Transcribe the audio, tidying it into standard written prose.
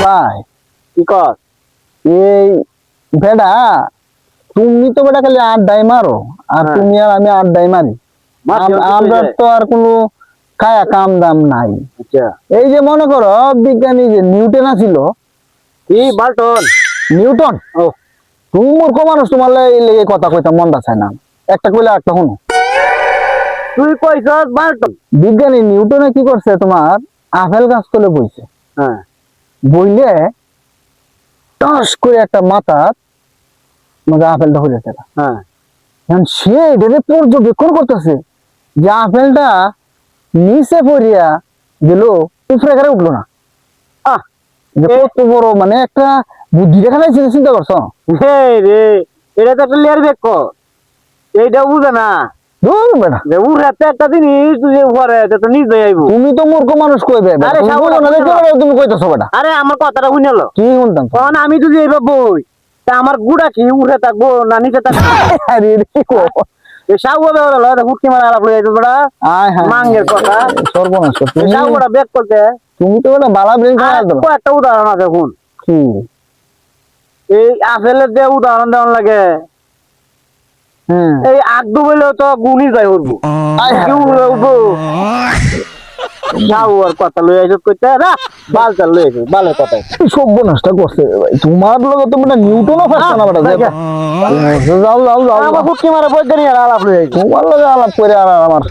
ভাই কি কর এই বেটা তুমি তো বেটা খালি আড্ডাই মারো আর হ্যাঁ। তুমি আর আমি আড্ডাই মারি মারছি, অল্প আমরা করে। তো আর কোনো খায়া কাম দাম নাই। আচ্ছা এই যে মনে করো বিজ্ঞানী যে নিউটন আছিল, কি বাল্টন নিউটন, ও তুমি মূর্খ মানুষ, তোমার এই লেগে কথা কইতাম মনটা চায় না, একটা কইলে একটা শুনো। তুই কইছস বাল্টন বিজ্ঞানী নিউটনে কি করছে, তোমার আপেল গাছ তলে বইছে, হ্যাঁ বইলে টস করে একটা মাথা মানে আপেলটা হয়ে যাচ্ছে। হ্যাঁ এখন সে এটাকে পর্যবেক্ষণ করতেছে যে আপেলটা নিচে পড়িয়া গেল, উপরে ঘরে উঠলো না। আহ যে কত বড় মানে একটা বুদ্ধি দেখা যাচ্ছে, চিন্তা করছো? হে রে এটা তো একটা লেয়ার বেক এইটা বুঝে না ধুর বেটা, যে উড়াতে একটা জিনিস তুই যে উপরে এটা তো নিজে আইবো। তুমি তো মূর্খ মানুষ কইবে বেটা, আরে তুমি শাওরা, বুঝো না যে বুঝো না। তুমি কইতাছো বেটা, আরে আমার কথাটা শুনেলো কি শুনতাম? তখন আমি যদি এইবার বই তা আমার গুড়া কি উঠে থাকবো না নিচে থাকবো আরে রে কো, এই সাগুয়া হলো হুটকি মারা আলাপ লয়ে যাইতো বড়া আয় হায় মাঙ্গের কথা সর্বনাশ করছো। এই সাগুয়াটা বেক করতে তুমি তো বেটা বালা ব্রেন খারাপ দাও। একটা উদাহরণ আছে শুন কি এই আপেলের যে উদাহরণ দেওয়ার লাগে হ্যাঁ এই আগ ডুবেলেও তো গুণই যায় উঠবো আয় কি হায় উঠবো সাগুয়ার কথা লয়ে আইসত কইতে না বালটা লয়ে আইসত বালের কথা সর্বনাশটা করছে রে ভাই, তোমার লগে তো বেটা নিউটনও পারছে না বেটা, দেখা। যাও যাও যাও আমার হুটকি মারা বৈজ্ঞানিক আলাপ লয়ে আইসত তোমার লগে আলাপ করে আর আমার